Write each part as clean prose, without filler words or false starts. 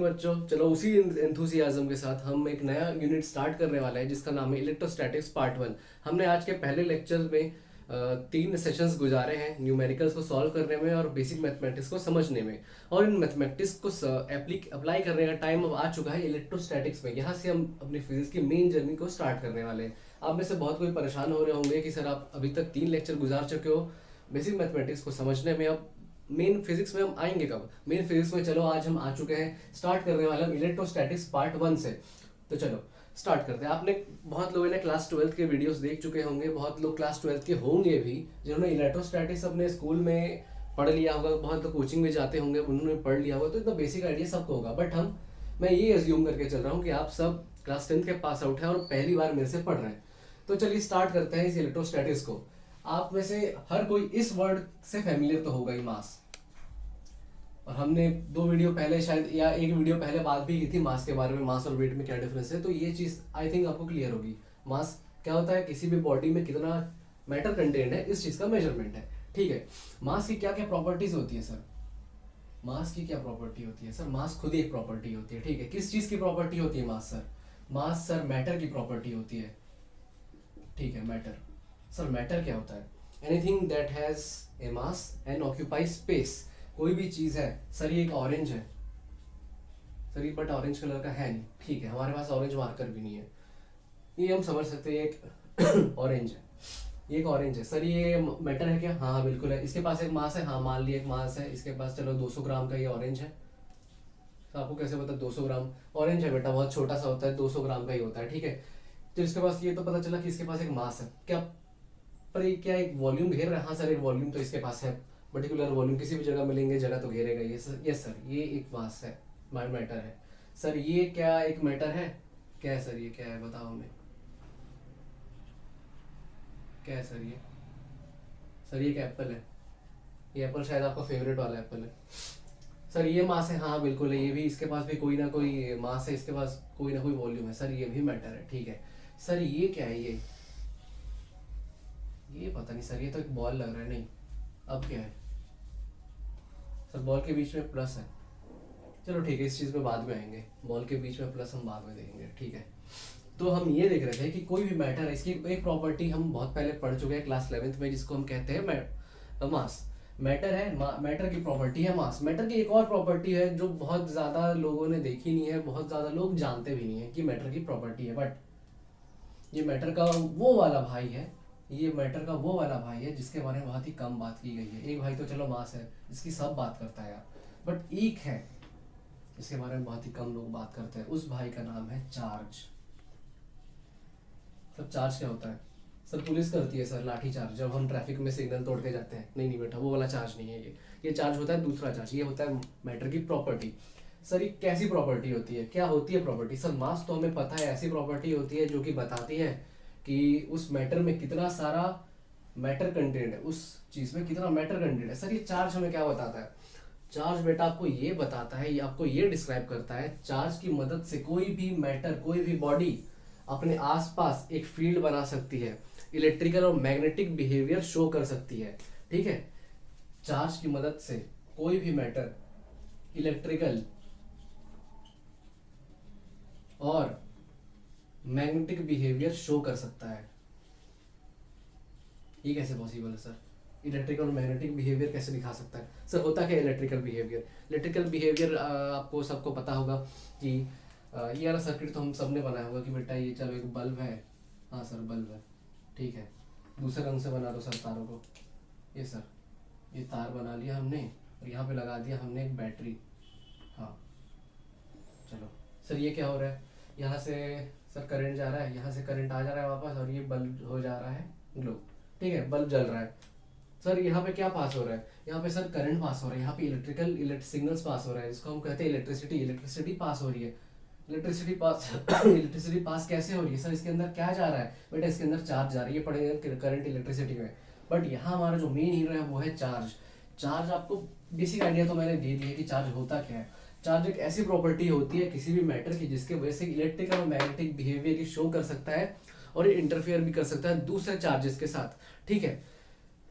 Morning बच्चों। चलो उसी एंथुसियाज्म के साथ हम एक नया यूनिट स्टार्ट करने वाला है जिसका नाम है इलेक्ट्रोस्टैटिक्स पार्ट 1। हमने आज के पहले लेक्चर में 3 सेशंस गुजारे हैं न्यूमेरिकल्स को सॉल्व करने में और बेसिक मैथमेटिक्स को समझने में, और इन मैथमेटिक्स को अप्लाई करने का टाइम अब आ चुका है इलेक्ट्रोस्टैटिक्स में। यहाँ से हम अपनी फिजिक्स की मेन जर्नी को स्टार्ट करने वाले हैं। आप में से बहुत कोई परेशान हो रहे होंगे कि सर आप अभी तक 3 लेक्चर गुजार चुके हो बेसिक मैथमेटिक्स को समझने में, अब मेन फिजिक्स में हम आएंगे कब? मेन फिजिक्स में चलो आज हम आ चुके हैं, स्टार्ट करने वाले हम इलेक्ट्रोस्टैटिक्स पार्ट 1 से। तो चलो स्टार्ट करते हैं। आपने बहुत लोगों ने क्लास 12 के वीडियोस देख चुके होंगे, बहुत लोग क्लास 12 के होंगे भी जिन्होंने इलेक्ट्रोस्टैटिक्स अपने स्कूल में पढ़ लिया होगा, बहुत लोग कोचिंग में जाते होंगे उन्होंने पढ़ लिया होगा, तो इतना बेसिक आइडिया सबको होगा। बट मैं ये एज्यूम करके चल रहा हूँ कि आप सब क्लास 10 के पास आउट हैं और पहली बार मेरे से पढ़ रहे हैं। तो चलिए स्टार्ट करते हैं इस इलेक्ट्रोस्टैटिक्स को। आप में से हर कोई इस वर्ड से फैमिलियर तो होगा ही, मास। और हमने 2 वीडियो पहले शायद या 1 वीडियो पहले बात भी की थी मास के बारे में, मास और वेट में क्या डिफरेंस है। तो ये चीज़ आई थिंक आपको क्लियर होगी। मास क्या होता है, किसी भी बॉडी में कितना मैटर कंटेंट है, इस चीज़ का मेजरमेंट है। ठीक है, मास की क्या क्या प्रॉपर्टीज होती है सर? मास की क्या प्रॉपर्टी होती है सर? मास खुद ही एक प्रॉपर्टी होती है। ठीक है, किस चीज़ की प्रॉपर्टी होती है मास सर? मास सर मैटर की प्रॉपर्टी होती है। ठीक है, मैटर। सर मैटर क्या होता है? Anything that has a mass and occupy space. कोई भी चीज है सर, ये एक ऑरेंज है सर, ये बट ऑरेंज कलर का है नहीं। ठीक है, हमारे पास ऑरेंज मार्कर भी नहीं है, ये हम समझ सकते हैं एक ऑरेंज है, ये एक ऑरेंज है सर। ये मैटर है क्या? हाँ हाँ बिल्कुल है। इसके पास एक मास है? हाँ मान लिया एक मास है इसके पास। चलो 200 ग्राम का ये ऑरेंज है। तो आपको कैसे पता 200 ग्राम? ऑरेंज है बेटा, बहुत छोटा सा होता है, 200 ग्राम का ही होता है। ठीक है, तो इसके पास ये तो पता चला कि इसके पास एक मास है। क्या पर ये क्या एक वॉल्यूम घेर रहा है? हाँ सर एक वॉल्यूम तो इसके पास है, पर्टिकुलर वॉल्यूम किसी भी जगह मिलेंगे, जगह तो घेरेगा ये सर। यस सर, ये एक मास है, मैटर है सर। ये क्या एक मैटर है? क्या है सर? ये क्या है बताओ हमें, क्या है सर ये? सर ये एक एप्पल है, ये एप्पल शायद आपका फेवरेट वाला एप्पल है सर। ये मास है? हाँ बिल्कुल है, ये भी इसके पास भी कोई ना कोई मास है, इसके पास कोई ना कोई वॉल्यूम है सर, ये भी मैटर है। ठीक है सर, ये क्या है? ये पता नहीं सर, ये तो एक बॉल लग रहा है। नहीं, अब क्या है सर? बॉल के बीच में प्लस है। चलो ठीक है, इस चीज़ पे बाद में आएंगे, बॉल के बीच में प्लस हम बाद में देखेंगे। ठीक है, तो हम ये देख रहे थे कि कोई भी मैटर है, इसकी एक प्रॉपर्टी हम बहुत पहले पढ़ चुके हैं क्लास 11th में, जिसको हम कहते हैं मास। मैटर है, मैटर की प्रॉपर्टी है मास। मैटर की एक और प्रॉपर्टी है जो बहुत ज़्यादा लोगों ने देखी नहीं है, बहुत ज़्यादा लोग जानते भी नहीं है कि मैटर की प्रॉपर्टी है। बट ये मैटर का वो वाला भाई है, ये मैटर का वो वाला भाई है जिसके बारे में बहुत ही कम बात की गई है। एक भाई तो चलो मास है, इसकी सब बात करता है यार, बट एक है जिसके बारे में बहुत ही कम लोग बात करते हैं, उस भाई का नाम है चार्ज। सब चार्ज क्या होता है सर? पुलिस करती है सर लाठी चार्ज, जब हम ट्रैफिक में सिग्नल तोड़ के जाते हैं। नहीं नहीं बेटा, वो वाला चार्ज नहीं है ये चार्ज होता है दूसरा चार्ज, ये होता है मैटर की प्रॉपर्टी। सर ये कैसी प्रॉपर्टी होती है, क्या होती है प्रॉपर्टी? सर मास तो हमें पता है, ऐसी प्रॉपर्टी होती है जो कि बताती है कि उस मैटर में कितना सारा मैटर कंटेंट है, उस चीज में कितना मैटर कंटेंट है। सर ये चार्ज हमें क्या बताता है? चार्ज बेटा आपको ये बताता है, ये आपको ये डिस्क्राइब करता है, चार्ज की मदद से कोई भी मैटर, कोई भी बॉडी अपने आसपास एक फील्ड बना सकती है, इलेक्ट्रिकल और मैग्नेटिक बिहेवियर शो कर सकती है। ठीक है, चार्ज की मदद से कोई भी मैटर इलेक्ट्रिकल और मैग्नेटिक बिहेवियर शो कर सकता है। ये कैसे पॉसिबल है सर? इलेक्ट्रिकल और मैग्नेटिक बिहेवियर कैसे दिखा सकता है सर? होता क्या इलेक्ट्रिकल बिहेवियर? इलेक्ट्रिकल बिहेवियर आपको सबको पता होगा कि ये वाला सर्किट तो हम सब ने बनाया होगा कि बेटा ये चलो एक बल्ब है। हाँ सर बल्ब है, ठीक है, दूसरे रंग से बना दो सर तारों को। ये सर ये तार बना लिया हमने और यहाँ पे लगा दिया हमने एक बैटरी। हाँ चलो सर ये क्या हो रहा है? यहाँ से सर करंट जा रहा है, यहाँ से करंट आ जा रहा है वापस, और ये बल्ब हो जा रहा है ग्लो। ठीक है, बल्ब जल रहा है। सर यहाँ पे क्या पास हो रहा है? यहाँ पे सर करंट पास हो रहा है, यहाँ पे इलेक्ट्रिकल सिग्नल्स पास हो रहा है, जिसको हम कहते हैं इलेक्ट्रिसिटी पास हो रही है। इलेक्ट्रिसिटी पास कैसे हो रही है सर? इसके अंदर क्या जा रहा है बेटा? इसके अंदर चार्ज जा रही है, पड़ेगा करंट इलेक्ट्रिसिटी में। बट यहाँ हमारा जो मेन हीरो है वो है चार्ज। चार्ज आपको बेसिक आइडिया तो मैंने दे दिया कि चार्ज होता क्या है। चार्ज एक ऐसी प्रॉपर्टी होती है किसी भी मैटर की जिसके वजह से इलेक्ट्रिकल और मैग्नेटिक बिहेवियर शो कर सकता है और इंटरफेयर भी कर सकता है दूसरे चार्जेस के साथ। ठीक है,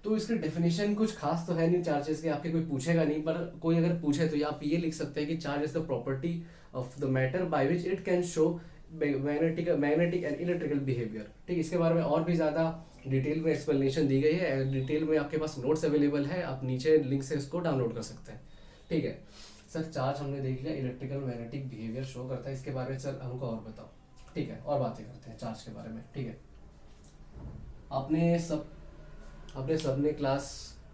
तो इसकी डेफिनेशन कुछ खास तो है नहीं चार्जेस के, आपके कोई पूछेगा नहीं, पर कोई अगर पूछे तो आप ये लिख सकते हैं कि charge is the property of the matter by which it can show magnetic and electrical behaviour. ठीक, इसके बारे में और भी ज़्यादा डिटेल में एक्सप्लेनेशन दी गई है, डिटेल में आपके पास नोट्स अवेलेबल है, आप नीचे लिंक से इसको डाउनलोड कर सकते हैं। ठीक है सर, चार्ज हमने देख लिया, इलेक्ट्रिकल मैग्नेटिक बिहेवियर शो करता है, इसके बारे में सर हमको और बताओ। ठीक है, और बातें करते हैं चार्ज के बारे में। ठीक है, आपने सबने क्लास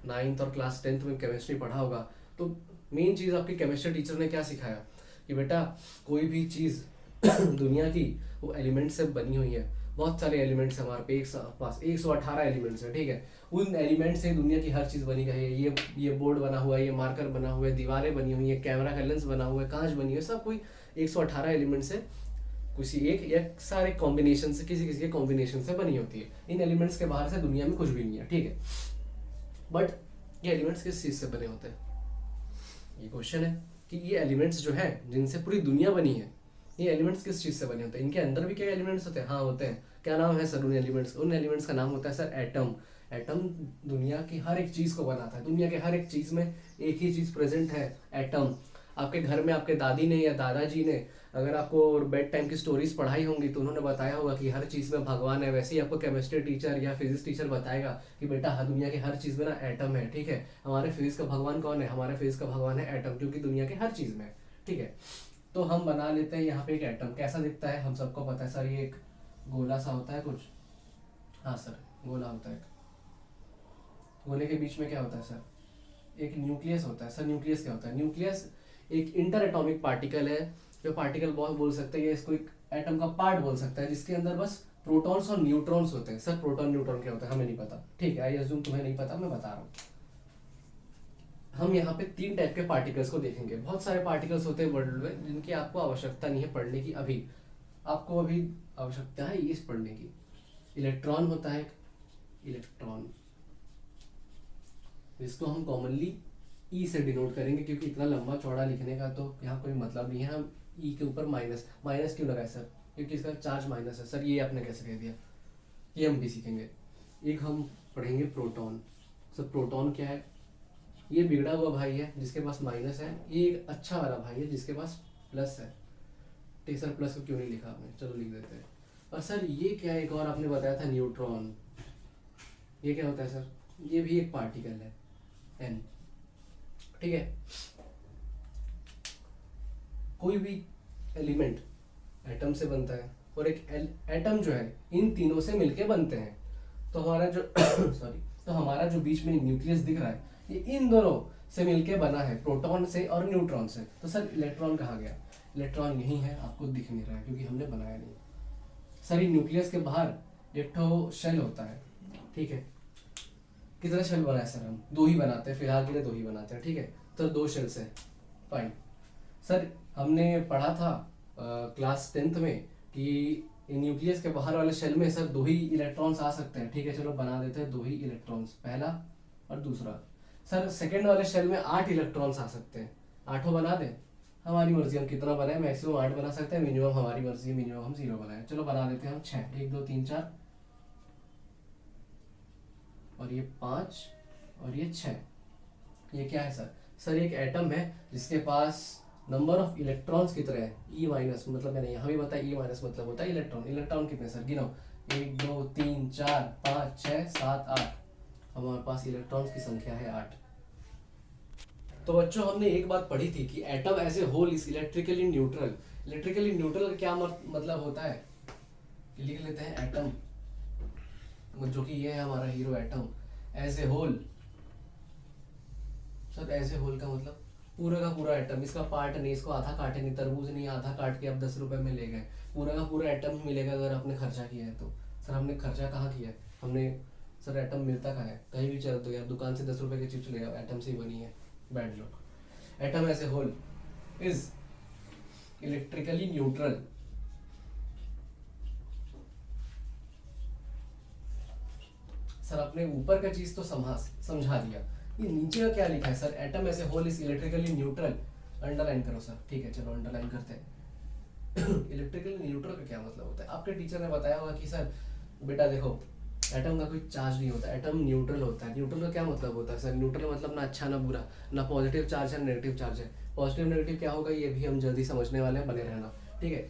9th और क्लास 10th में केमिस्ट्री पढ़ा होगा, तो मेन चीज़ आपके केमिस्ट्री टीचर ने क्या सिखाया कि बेटा कोई भी चीज़ दुनिया की वो एलिमेंट से बनी हुई है। बहुत सारे एलिमेंट्स हमारे पास 118 एलिमेंट्स हैं। ठीक है, उन एलिमेंट से दुनिया की हर चीज़ बनी गई है। ये बोर्ड बना हुआ है, ये मार्कर बना हुआ है, दीवारें बनी हुई है, कैमरा का लेंस बना हुआ है, कांच बनी हुई है, सब कोई 118 एलिमेंट से किसी एक या सारे कॉम्बिनेशन से, किसी किसी के कॉम्बिनेशन से बनी होती है। इन एलिमेंट्स के बाहर से दुनिया में कुछ भी नहीं है। ठीक है, बट ये एलिमेंट्स किस चीज़ से बने होते हैं, ये क्वेश्चन है कि ये एलिमेंट्स जो है जिनसे पूरी दुनिया बनी है, ये एलिमेंट्स किस चीज़ से बने होते हैं, इनके अंदर भी क्या एलिमेंट्स होते हैं? हाँ होते हैं। क्या नाम है सर उन एलिमेंट्स? उन एलिमेंट्स का नाम होता है सर एटम। एटम दुनिया की हर एक चीज़ को बनाता है। दुनिया के हर एक चीज़ में एक ही चीज़ प्रेजेंट है, एटम। आपके घर में आपके दादी ने या दादाजी ने अगर आपको बेड टाइम की स्टोरीज पढ़ाई होंगी तो उन्होंने बताया होगा कि हर चीज़ में भगवान है। वैसे ही आपको केमिस्ट्री टीचर या फिजिक्स टीचर बताएगा कि बेटा हर दुनिया की हर चीज़ में ना एटम है। ठीक है, हमारे फिजिक्स का भगवान कौन है? हमारे फिजिक्स का भगवान है एटम, क्योंकि दुनिया के हर चीज़ में है। ठीक है, तो हम बना लेते हैं यहाँ पे एक एटम। कैसा दिखता है हम सबको पता है सर, ये एक गोला सा होता है कुछ। हाँ सर, गोला होता है। गोले के बीच में क्या होता है सर? एक न्यूक्लियस होता है। सर न्यूक्लियस क्या होता है? न्यूक्लियस एक इंटर एटॉमिक पार्टिकल है, जो पार्टिकल बहुत बोल सकते हैं, इसको एक एटम का पार्ट बोल सकता है, जिसके अंदर बस प्रोटॉन्स और न्यूट्रॉन्स होते हैं। सर प्रोटॉन न्यूट्रॉन क्या होता है? हमें नहीं पता। ठीक है, आई अज्यूम तुम्हें नहीं पता, मैं बता रहा हूँ। हम यहाँ पे 3 टाइप के पार्टिकल्स को देखेंगे। बहुत सारे पार्टिकल्स होते हैं वर्ल्ड में जिनकी आपको आवश्यकता नहीं है पढ़ने की। अभी आपको आवश्यकता है इस पढ़ने की। इलेक्ट्रॉन होता है, इलेक्ट्रॉन, जिसको हम कॉमनली ई से डिनोट करेंगे, क्योंकि इतना लंबा चौड़ा लिखने का तो यहाँ कोई मतलब नहीं है। हम ई के ऊपर माइनस क्यों लगाए सर? क्योंकि इसका चार्ज माइनस है। सर ये आपने कैसे कह दिया? ये हम भी सीखेंगे। एक हम पढ़ेंगे प्रोटॉन। सर प्रोटॉन क्या है? ये बिगड़ा हुआ भाई है जिसके पास माइनस है, ये एक अच्छा वाला भाई है जिसके पास प्लस है। ठीक, सर प्लस को क्यों नहीं लिखा आपने? चलो लिख देते हैं। और सर ये क्या है? एक और आपने बताया था न्यूट्रॉन। ये क्या होता है सर? ये भी एक पार्टिकल है, एन। ठीक है, कोई भी एलिमेंट एटम से बनता है, और एक एटम जो है इन तीनों से मिलके बनते हैं। तो हमारा जो सॉरी, तो हमारा जो बीच में न्यूक्लियस दिख रहा है, ये इन दोनों से मिलके बना है, प्रोटॉन से और न्यूट्रॉन से। तो सर इलेक्ट्रॉन कहाँ गया? इलेक्ट्रॉन यही है, आपको दिख नहीं रहा है क्योंकि हमने बनाया नहीं। सर ये न्यूक्लियस के बाहर एक ठो शेल होता है। ठीक है, कितने शेल बनाए सर? हम 2 ही बनाते हैं, फिलहाल के लिए 2 ही बनाते हैं। ठीक है, तो 2 शेल्स है, फाइन। सर हमने पढ़ा था क्लास 10th में कि न्यूक्लियस के बाहर वाले शेल में सर 2 ही इलेक्ट्रॉन्स आ सकते हैं। ठीक है, चलो बना देते हैं 2 ही इलेक्ट्रॉन्स, पहला और दूसरा। सर सेकेंड वाले शेल में 8 इलेक्ट्रॉन्स आ सकते हैं। 8 बना दें? हमारी मर्जी, हम कितना बनाए, मैक्सिमम 8 बना सकते हैं, मिनिमम हमारी मर्जी, मिनिमम हम 0 बनाए। चलो बना देते हैं हम 6, 1 2 3 4, और ये 5 और ये 6। ये क्या है सर? सर एक एटम है जिसके पास नंबर ऑफ इलेक्ट्रॉन्स कितने हैं? ई माइनस, मतलब मैंने यहाँ भी बताया, ई माइनस मतलब होता है इलेक्ट्रॉन। इलेक्ट्रॉन कितने सर? गिनो, 1 2 3 4 5 6 7 8। हमारे पास इलेक्ट्रॉन्स की संख्या है 8। तो बच्चों हमने एक बात पढ़ी थी कि atom as a whole is electrically neutral. Electrically neutral का क्या मतलब होता है? लिख लेते हैं एटम, जो कि ये है हमारा hero atom, as a whole. Sir as a whole का मतलब पूरा का पूरा एटम, इसका पार्ट नहीं, इसको आधा काटे नहीं, तरबूज नहीं आधा काट के आप 10 रुपए में ले गए, पूरा का पूरा एटम मिलेगा अगर आपने खर्चा किया है तो। सर हमने खर्चा कहाँ किया है? हमने सर एटम मिलता कहाँ है? कहीं भी चल दो यार, दुकान से 10 रुपए की चिप्स ले आओ, एटम से ही बनी है। बैड लोग। Atom as a whole is electrically neutral. Sir आपने ऊपर का चीज तो समझा दिया, ये नीचे का क्या लिखा है sir? Atom as a whole is electrically neutral. Underline करो सर। ठीक है, चलो अंडरलाइन करते हैं। इलेक्ट्रिकली न्यूट्रल का क्या मतलब होता है? आपके टीचर ने बताया होगा कि सर बेटा देखो, एटम का कोई चार्ज नहीं होता, एटम न्यूट्रल होता है। न्यूट्रल का क्या मतलब होता है सर? न्यूट्रल मतलब ना अच्छा ना बुरा, ना पॉजिटिव चार्ज है नेगेटिव चार्ज है। पॉजिटिव नेगेटिव क्या होगा ये भी हम जल्दी समझने वाले हैं, बने रहना। ठीक है,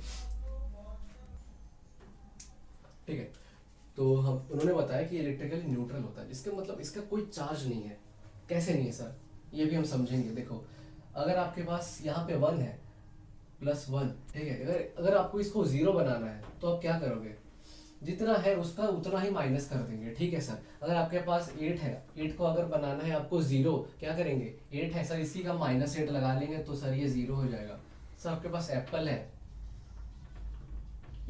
ठीक है। तो हम उन्होंने बताया कि इलेक्ट्रिकली न्यूट्रल होता है, इसका मतलब इसका कोई चार्ज नहीं है। कैसे नहीं है सर, ये भी हम समझेंगे। देखो, अगर आपके पास यहाँ पे 1 है, +1, ठीक है। अगर अगर आपको इसको 0 बनाना है तो आप क्या करोगे? जितना है उसका उतना ही माइनस कर देंगे, ठीक है सर। अगर आपके पास 8 है, 8 को अगर बनाना है आपको 0, क्या करेंगे? 8 है सर, इसी का -8 लगा लेंगे तो सर ये 0 हो जाएगा। सर आपके पास एप्पल है,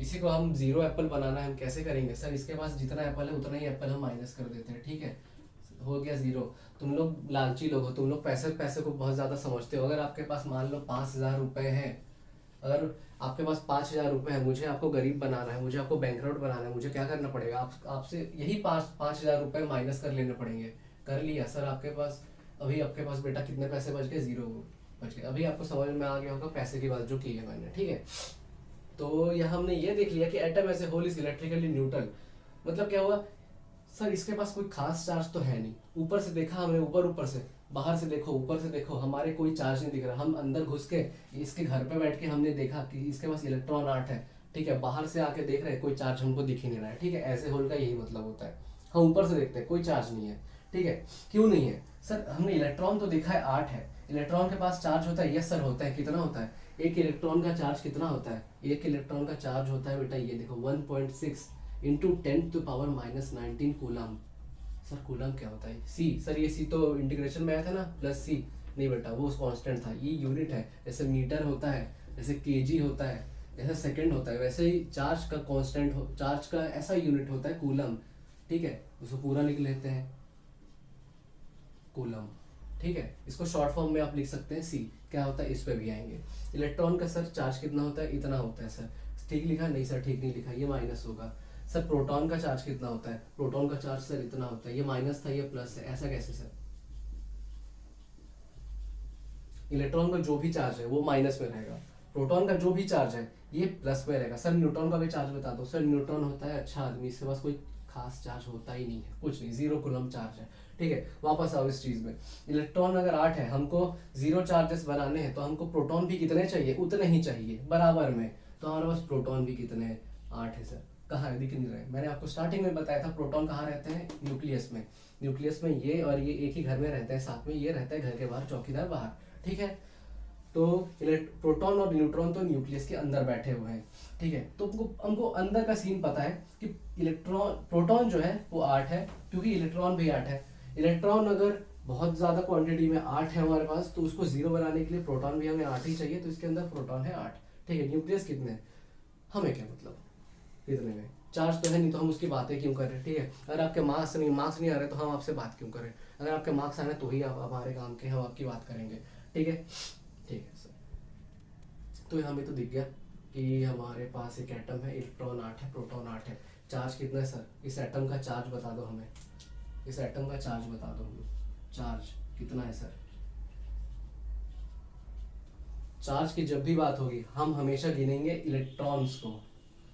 इसी को हम 0 एप्पल बनाना है, हम कैसे करेंगे सर? इसके पास जितना एप्पल है उतना ही एप्पल हम माइनस कर देते हैं, ठीक है। हो गया 0। तुम लोग लालची लोग हो, तुम लोग पैसे पैसे को बहुत ज़्यादा समझते हो। अगर आपके पास मान लो 5,000 रुपये हैं, अगर आपके पास 5,000 रुपये है, मुझे आपको गरीब बनाना है, मुझे आपको बैंकरप्ट बनाना है, मुझे क्या करना पड़ेगा? आपसे यही 5,000 रुपये माइनस कर लेने पड़ेंगे। कर लिया सर, आपके पास अभी आपके पास बेटा कितने पैसे बच गए? 0 बच गए। अभी आपको समझ में आ गया होगा पैसे की बात जो की है मैंने, ठीक है। तो यह हमने ये देख लिया कि atom as a whole is electrically neutral. मतलब क्या हुआ सर? इसके पास कोई खास चार्ज तो है नहीं। ऊपर से देखा हमने, ऊपर से, बाहर से देखो, ऊपर से देखो, हमारे कोई चार्ज नहीं दिख रहा। हम अंदर घुस के इसके घर पे बैठ के हमने देखा कि इसके पास इलेक्ट्रॉन 8 है, ठीक है। बाहर से आके देख रहे हैं, कोई चार्ज हमको दिख ही नहीं रहा है, ठीक है। ऐसे होल का यही मतलब होता है। हम ऊपर से देखते हैं, कोई चार्ज नहीं है, ठीक है। क्यों नहीं है सर? हमने इलेक्ट्रॉन तो देखा है 8 है। इलेक्ट्रॉन के पास चार्ज होता है? यस सर होता है। कितना होता है? एक इलेक्ट्रॉन का चार्ज कितना होता है? एक इलेक्ट्रॉन का चार्ज होता है बेटा, ये देखो 1.6 इंटू 10⁻⁻19 कूलम। सर कूलम क्या होता है? सी सर, ये सी तो इंटीग्रेशन में आया था ना, +C। नहीं बेटा, वो कांस्टेंट था, ये यूनिट है। जैसे मीटर होता है, जैसे केजी होता है, जैसे सेकंड होता है, वैसे ही चार्ज का कांस्टेंट हो, चार्ज का ऐसा यूनिट होता है कूलम, ठीक है। उसको पूरा लिख लेते हैं कूलम, ठीक है। इसको शॉर्ट फॉर्म में आप लिख सकते हैं सी। क्या होता है, इस पे भी आएंगे। इलेक्ट्रॉन का सर चार्ज कितना होता है? इतना होता है सर। ठीक लिखा? नहीं सर, ठीक नहीं लिखा, ये माइनस होगा। सर प्रोटॉन का चार्ज कितना होता है? प्रोटॉन का चार्ज सर इतना होता है, ये माइनस था, ये प्लस है, ऐसा कैसे सर? इलेक्ट्रॉन का जो भी चार्ज है वो माइनस में रहेगा, प्रोटॉन का जो भी चार्ज है ये प्लस में रहेगा। सर न्यूट्रॉन का भी चार्ज बता दो। सर न्यूट्रॉन होता है अच्छा आदमी, इसके पास कोई खास चार्ज होता ही नहीं है, कुछ नहीं, 0 कूलम चार्ज है, ठीक है। वापस आओ इस चीज में, इलेक्ट्रॉन अगर 8 है, हमको 0 चार्जेस बनाने हैं तो हमको प्रोटॉन भी कितने चाहिए? उतने ही चाहिए, बराबर में। तो हमारे पास प्रोटॉन भी कितने हैं? 8 है सर। कहाँ है? दिख नहीं रहे। मैंने आपको स्टार्टिंग में बताया था प्रोटॉन कहाँ रहते हैं? न्यूक्लियस में। न्यूक्लियस में ये और ये एक ही घर में रहते हैं साथ में, ये रहता है घर के बाहर, चौकीदार बाहर, ठीक है। तो प्रोटॉन और न्यूट्रॉन तो न्यूक्लियस के अंदर बैठे हुए हैं, ठीक है। तो हमको हमको अंदर का सीन पता है कि इलेक्ट्रॉन, प्रोटॉन जो है वो 8 है, क्योंकि इलेक्ट्रॉन भी 8 है। इलेक्ट्रॉन अगर बहुत ज्यादा क्वांटिटी में 8 है हमारे पास, तो उसको 0 बनाने के लिए प्रोटॉन भी हमें 8 ही चाहिए, तो इसके अंदर प्रोटॉन है 8, ठीक है। न्यूक्लियस कितने हैं? हमें क्या मतलब कितने में? चार्ज तो है नहीं, तो हम उसकी बातें क्यों करें, ठीक है। अगर आपके मार्क्स नहीं आ रहे तो हम आपसे बात क्यों करें? अगर आपके मार्क्स आ रहे तो ही आप हमारे काम के, हम आपकी बात करेंगे, ठीक है, ठीक है सर। तो हमें तो दिख गया कि हमारे पास एक एटम है, इलेक्ट्रॉन 8 है, प्रोटॉन 8 है। चार्ज कितना है सर? इस एटम का चार्ज बता दो हमें, इस एटम का चार्ज बता दो हमें। चार्ज कितना है सर? चार्ज की जब भी बात होगी हम हमेशा गिनेंगे इलेक्ट्रॉन्स को,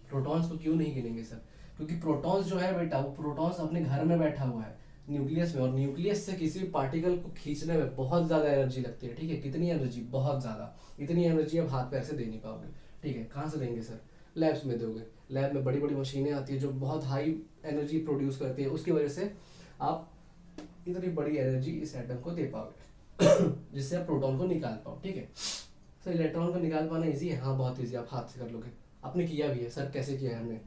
प्रोटॉन्स को क्यों नहीं गिनेंगे सर? क्योंकि प्रोटॉन्स जो है बेटा, वो प्रोटॉन्स अपने घर में बैठा हुआ है न्यूक्लियस में, और न्यूक्लियस से किसी भी पार्टिकल को खींचने में बहुत ज्यादा एनर्जी लगती है, ठीक है। कितनी एनर्जी? बहुत ज्यादा। इतनी एनर्जी अब हाथ पैर से दे नहीं पाओगे, ठीक है। कहाँ से देंगे सर? लैब्स में दोगे। लैब में बड़ी बड़ी मशीनें आती है जो बहुत हाई एनर्जी प्रोड्यूस करती है, उसकी वजह से आप इतनी बड़ी एनर्जी इस एटम को दे पाओगे जिससे आप प्रोटॉन को निकाल पाओ, ठीक है। सर इलेक्ट्रॉन को निकाल पाना इजी है? हाँ बहुत इजी, आप हाथ से कर लोगे। आपने किया भी है सर। कैसे किया है हमने?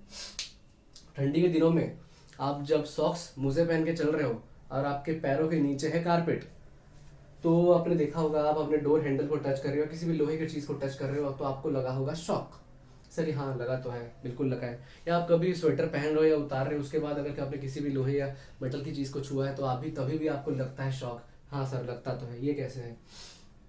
ठंडी के दिनों में आप जब सॉक्स मुझे पहन के चल रहे हो और आपके पैरों के नीचे है कारपेट, तो आपने देखा होगा, आप अपने डोर हैंडल को टच कर रहे हो, किसी भी लोहे की चीज को टच कर रहे हो, तो आपको लगा होगा शॉक। सर हाँ लगा तो है, बिल्कुल लगा है। या आप कभी स्वेटर पहन रहे हो या उतार रहे हो, उसके बाद अगर आपने किसी भी लोहे या मेटल की चीज को छुआ है तो आप भी तभी भी आपको लगता है शॉक। हाँ सर लगता तो है। ये कैसे है?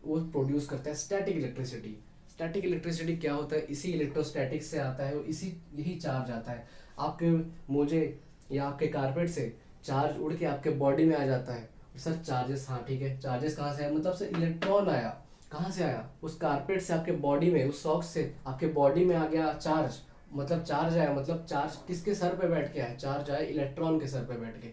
वो प्रोड्यूस करता है स्टैटिक इलेक्ट्रिसिटी। स्टैटिक इलेक्ट्रिसिटी क्या होता है? इसी इलेक्ट्रोस्टैटिक से आता है, इसी यही चार्ज आता है। आपके मोजे या आपके कारपेट से चार्ज उड़ के आपके बॉडी में आ जाता है। सर चार्जेस, हाँ ठीक है, चार्जेस कहाँ से आया? मतलब से इलेक्ट्रॉन आया। कहाँ से आया? उस कारपेट से आपके बॉडी में, उस सॉक्स से आपके बॉडी में आ गया चार्ज, मतलब चार्ज आया, मतलब चार्ज किसके सर पे बैठ के आया, चार्ज आया इलेक्ट्रॉन के सर पे बैठ के।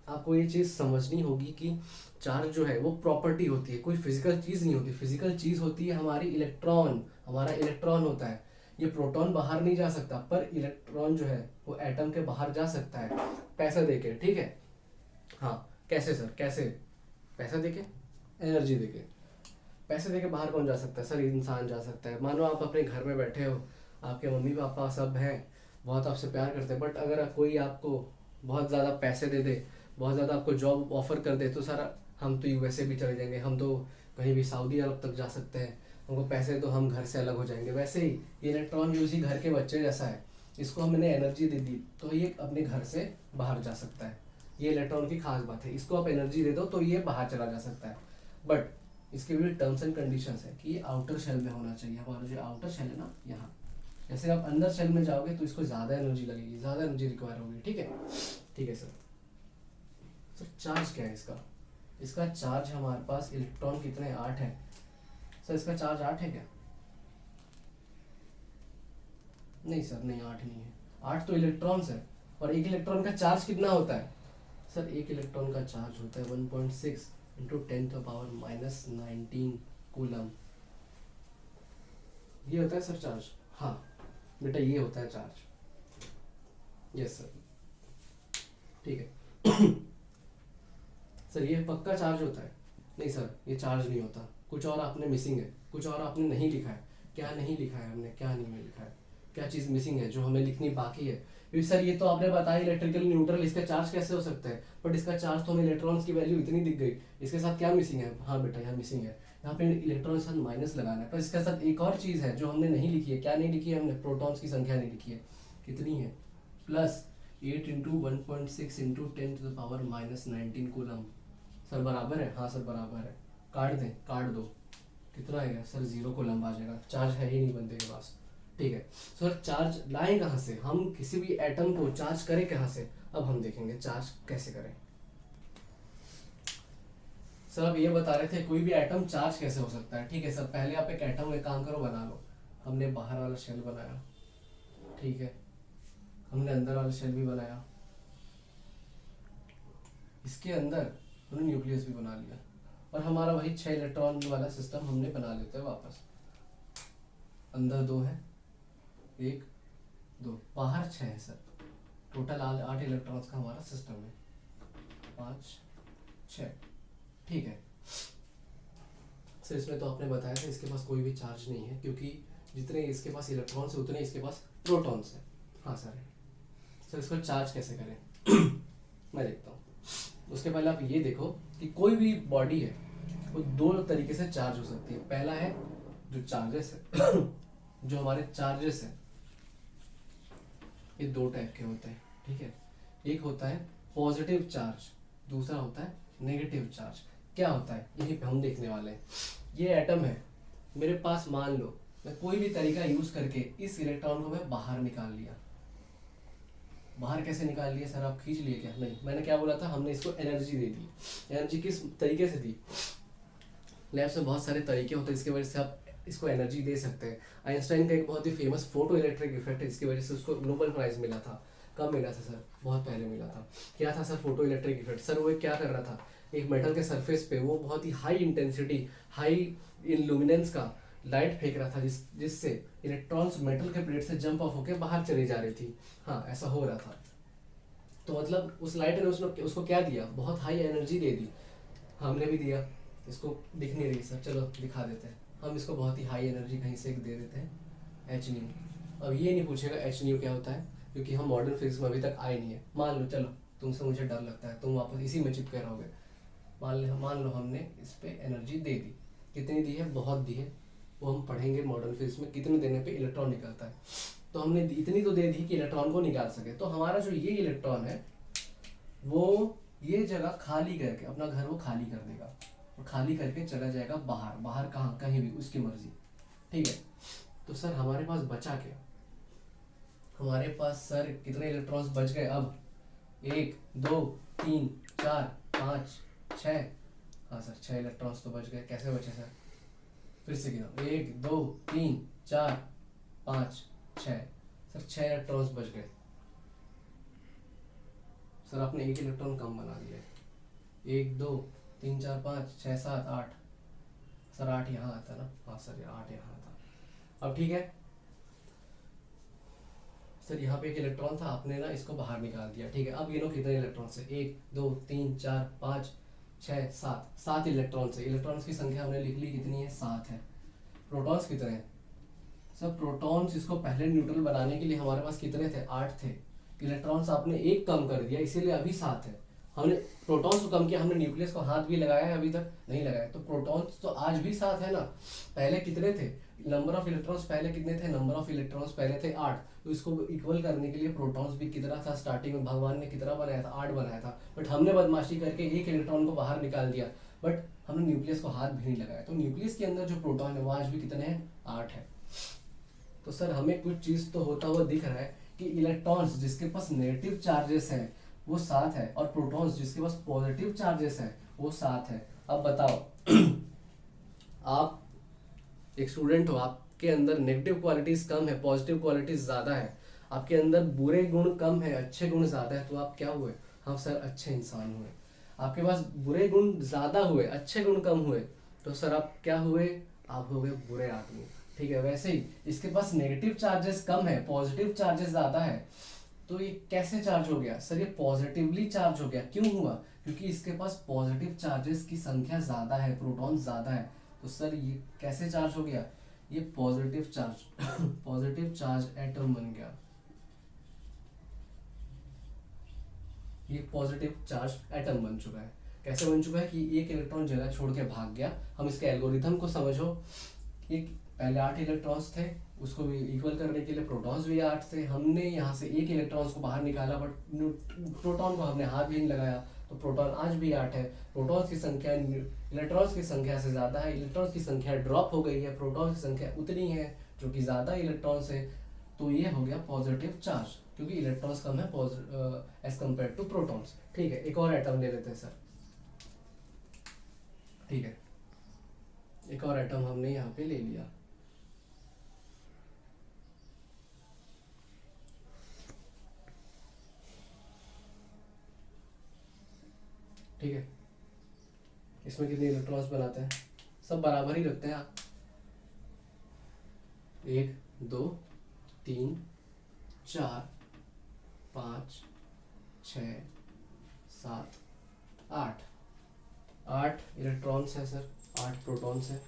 आपको ये चीज़ समझनी होगी कि चार्ज जो है वो प्रॉपर्टी होती है, कोई फिजिकल चीज़ नहीं होती। फिजिकल चीज़ होती है हमारी इलेक्ट्रॉन, हमारा इलेक्ट्रॉन होता है। ये प्रोटॉन बाहर नहीं जा सकता, पर इलेक्ट्रॉन जो है वो एटम के बाहर जा सकता है पैसा देके, ठीक है। हाँ, कैसे सर, कैसे? पैसा देके, एनर्जी देके। पैसे देके बाहर कौन जा सकता है सर? इंसान जा सकता है। मानो आप अपने घर में बैठे हो, आपके मम्मी पापा सब हैं, बहुत आपसे प्यार करते हैं, बट अगर कोई आपको बहुत ज़्यादा पैसे दे दे, बहुत ज़्यादा आपको जॉब ऑफर कर दे, तो सर हम तो यूएसए भी चले जाएंगे, हम तो कहीं भी सऊदी अरब तक जा सकते हैं, हमको पैसे तो हम घर से अलग हो जाएंगे। वैसे ही ये इलेक्ट्रॉन भी उसी घर के बच्चे जैसा है, इसको हमने एनर्जी दे दी तो ये अपने घर से बाहर जा सकता है। ये इलेक्ट्रॉन की खास बात है, इसको आप एनर्जी दे दो तो ये बाहर चला जा सकता है। बट इसके भी टर्म्स एंड कंडीशंस है कि ये आउटर शेल में होना चाहिए। हमारा जो आउटर शेल है ना, यहाँ, जैसे आप अंदर शेल में जाओगे तो इसको ज़्यादा एनर्जी लगेगी, ज़्यादा एनर्जी रिक्वायर होगी, ठीक है। ठीक है सर। सर चार्ज क्या है इसका? इसका चार्ज हमारे पास इलेक्ट्रॉन कितने, 8 है सर। इसका चार्ज 8 है क्या? नहीं सर, नहीं 8 नहीं है। 8 तो इलेक्ट्रॉन्स है, और एक इलेक्ट्रॉन का चार्ज कितना होता है सर? एक इलेक्ट्रॉन का चार्ज होता है 1.6 इंटू 10⁻⁻19 कूलम। ये होता है सर चार्ज। हाँ बेटा, ये होता है चार्ज। यस सर, ठीक है। सर ये पक्का चार्ज होता है? नहीं सर, ये चार्ज नहीं होता। कुछ और आपने मिसिंग है, कुछ और आपने नहीं लिखा है। क्या नहीं लिखा है हमने, क्या नहीं लिखा है? क्या चीज़ मिसिंग है जो हमें लिखनी बाकी है? क्योंकि सर ये तो आपने बताया इलेक्ट्रिकल न्यूट्रल, इसका चार्ज कैसे हो सकता है? बट इसका चार्ज तो हमें इलेक्ट्रॉन्स की वैल्यू इतनी दिख गई, इसके साथ क्या मिसिंग है? हाँ बेटा, यहाँ मिसिंग है, यहाँ पे इलेक्ट्रॉन के साथ माइनस लगाना है। पर इसके साथ एक और चीज़ है जो हमने नहीं लिखी है। क्या नहीं लिखी है हमने? प्रोटॉन्स की संख्या नहीं लिखी है। कितनी है? +8 इंटू 1.6 इंटू 10⁻⁻19 कूलम। सर बराबर है? हाँ सर बराबर है। काट दें, काट दो, कितना आएगा सर? 0 कूलम आ जाएगा। चार्ज है ही नहीं बंदे के पास, ठीक है। सर चार्ज लाएं कहाँ से हम? किसी भी एटम को चार्ज करें कहाँ से? अब हम देखेंगे चार्ज कैसे करें। सर आप ये बता रहे थे कोई भी एटम चार्ज कैसे हो सकता है, ठीक है सर। पहले आप एक एटम में काम करो, बना लो। हमने बाहर वाला शेल बनाया, ठीक है। हमने अंदर वाला शेल भी बनाया, इसके अंदर हमने न्यूक्लियस भी बना लिया, और हमारा वही 6 इलेक्ट्रॉन वाला सिस्टम हमने बना लेते हैं वापस। अंदर 2 है, 1 2, बाहर 6 है सर। टोटल 8 इलेक्ट्रॉन्स का हमारा सिस्टम है, 5 6, ठीक है। सर इसमें तो आपने बताया था इसके पास कोई भी चार्ज नहीं है, क्योंकि जितने इसके पास इलेक्ट्रॉन्स है उतने इसके पास प्रोटॉन्स है। हाँ सर। सर इसको चार्ज कैसे करें? मैं देखता हूँ। उसके पहले आप ये देखो कि कोई भी बॉडी है वो 2 तरीके से चार्ज हो सकती है। पहला है जो चार्जेस है जो हमारे चार्जेस हैं ये 2 टाइप के होते हैं, ठीक है। एक होता है पॉजिटिव चार्ज, दूसरा होता है नेगेटिव चार्ज। क्या होता है यही पे हम देखने वाले हैं। ये एटम है मेरे पास, मान लो मैं कोई भी तरीका यूज करके इस इलेक्ट्रॉन को मैं बाहर निकाल लिया। बाहर कैसे निकाल लिया सर? आप खींच लिए क्या? नहीं, मैंने क्या बोला था, हमने इसको एनर्जी दे दी। एनर्जी किस तरीके से दी? लैब में बहुत सारे तरीके होते हैं इसकी वजह से आप इसको एनर्जी दे सकते हैं। आइंस्टाइन का एक बहुत ही फेमस फोटो इलेक्ट्रिक इफेक्ट है, इसकी वजह से उसको नोबेल प्राइज मिला था। कब मिला था सर? बहुत पहले मिला था। क्या था sir photo electric effect? Sir वो क्या कर रहा था, एक मेटल के सरफेस पे वो बहुत ही high intensity, high illuminance का लाइट फेंक रहा था, जिससे इलेक्ट्रॉन्स मेटल के प्लेट से जंप ऑफ होकर बाहर चली जा रही थी। हाँ ऐसा हो रहा था। तो मतलब उस लाइट ने उसको क्या दिया? बहुत हाई एनर्जी दे दी। हमने भी दिया, इसको दिख नहीं रही सर, चलो दिखा देते हैं। हम इसको बहुत ही हाई एनर्जी कहीं से दे देते हैं, एच न्यू। अब ये नहीं पूछेगा एच न्यू क्या होता है, क्योंकि हम मॉडर्न फिजिक्स में अभी तक आए नहीं है। मान लो, चलो तुमसे मुझे डर लगता है, तुम वापस इसी में चिपके रहोगे। मान लो हमने इस पे एनर्जी दे दी। कितनी दी है? बहुत दी है। वो हम पढ़ेंगे मॉडर्न फिजिक्स में कितने देने पे इलेक्ट्रॉन निकलता है। तो हमने इतनी तो दे दी कि इलेक्ट्रॉन को निकाल सके। तो हमारा जो ये इलेक्ट्रॉन है वो ये जगह खाली करके अपना घर वो खाली कर देगा, और खाली करके चला जाएगा बाहर। बाहर कहाँ? कहीं भी, उसकी मर्जी, ठीक है। तो सर हमारे पास बचा क्या? हमारे पास सर कितने इलेक्ट्रॉन्स बच गए अब? 1 2 3 4 5 6। हाँ सर 6 इलेक्ट्रॉन्स तो बच गए। कैसे बचे सर? फिर से गिनो, 1 2 3 4 5 6। सर 6 इलेक्ट्रॉन्स बच गए। सर आपने एक इलेक्ट्रॉन कम बना दिया। 1 2 3 4 5 6 7 8। सर 8 यहाँ आता ना, हाँ सर 8 यहाँ आता। अब ठीक है सर, यहाँ पे एक इलेक्ट्रॉन था, आपने ना इसको बाहर निकाल दिया। ठीक है, अब गिनो कितने इलेक्ट्रॉन है। 1 2 3 4 5 6 7, 7 इलेक्ट्रॉन है। इलेक्ट्रॉन्स की संख्या हमने लिख ली, कितनी है, 7 है। प्रोटॉन्स कितने हैं सर? प्रोटॉन्स इसको पहले न्यूट्रल बनाने के लिए हमारे पास कितने थे, 8 थे। इलेक्ट्रॉन्स आपने एक कम कर दिया, इसीलिए अभी 7 है। हमने प्रोटॉन्स को कम किया, हमने न्यूक्लियस को हाथ भी लगाया है, अभी तक नहीं लगाया। तो प्रोटॉन्स तो आज भी 7 है ना। पहले कितने थे, नंबर ऑफ इलेक्ट्रॉन्स पहले कितने थे, नंबर ऑफ इलेक्ट्रॉन्स पहले थे 8। तो इसको इक्वल करने के लिए प्रोटॉन्स भी कितना था, स्टार्टिंग में भगवान ने कितना बनाया था, 8 बनाया था। बट हमने बदमाशी करके एक इलेक्ट्रॉन को बाहर निकाल दिया, बट हमने न्यूक्लियस को हाथ भी नहीं लगाया। तो न्यूक्लियस के अंदर जो प्रोटॉन है वो आज भी कितने हैं, 8 है। तो सर हमें कुछ चीज तो होता हुआ दिख रहा है कि इलेक्ट्रॉन्स जिसके पास नेगेटिव चार्जेस हैं वो 7 है, और प्रोटॉन्स जिसके पास पॉजिटिव चार्जेस हैं वो 7 है। अब बताओ आप एक स्टूडेंट हो, आपके अंदर नेगेटिव क्वालिटीज कम है, पॉजिटिव क्वालिटीज ज्यादा है, आपके अंदर बुरे गुण कम है, अच्छे गुण ज्यादा है, तो आप क्या हुए, हम सर अच्छे इंसान हुए। आपके पास बुरे गुण ज्यादा हुए, अच्छे गुण कम हुए, तो सर आप क्या हुए, आप हो गए बुरे आदमी। ठीक है, वैसे ही इसके पास नेगेटिव चार्जेस कम है, पॉजिटिव चार्जेस ज्यादा है, तो ये कैसे चार्ज हो गया सर, ये पॉजिटिवली चार्ज हो गया। क्यों हुआ, क्योंकि इसके पास पॉजिटिव चार्जेस की संख्या ज्यादा है, प्रोटॉन ज्यादा है। तो सर ये कैसे चार्ज हो गया, ये positive charge positive charge atom बन गया। ये पॉजिटिव चार्ज एटम बन चुका है। कैसे बन चुका है कि एक इलेक्ट्रॉन जगह छोड़ के भाग गया। हम इसके एल्गोरिथम को समझो। एक पहले 8 इलेक्ट्रॉन्स थे, उसको भी इक्वल करने के लिए प्रोटॉन्स भी 8 थे। हमने यहाँ से एक इलेक्ट्रॉन्स को बाहर निकाला, बट प्रोटॉन को हमने हाथ भी नहीं लगाया, तो प्रोटॉन आज भी 8 है। प्रोटॉन्स की संख्या इलेक्ट्रॉन्स की संख्या से ज़्यादा है, इलेक्ट्रॉन्स की संख्या ड्रॉप हो गई है, प्रोटॉन्स की संख्या उतनी है जो कि ज़्यादा इलेक्ट्रॉन्स है। तो ये हो गया पॉजिटिव चार्ज, क्योंकि इलेक्ट्रॉन्स कम है एज कम्पेयर टू प्रोटॉन्स। ठीक है, एक और एटम ले लेते हैं सर। ठीक है, एक और एटम हमने यहाँ पे ले लिया। ठीक है, इसमें कितने इलेक्ट्रॉन्स बनाते हैं, सब बराबर ही रखते हैं आप। 1 2 3 4 5 6 7 8 8 इलेक्ट्रॉन्स है सर, 8 प्रोटॉन्स है।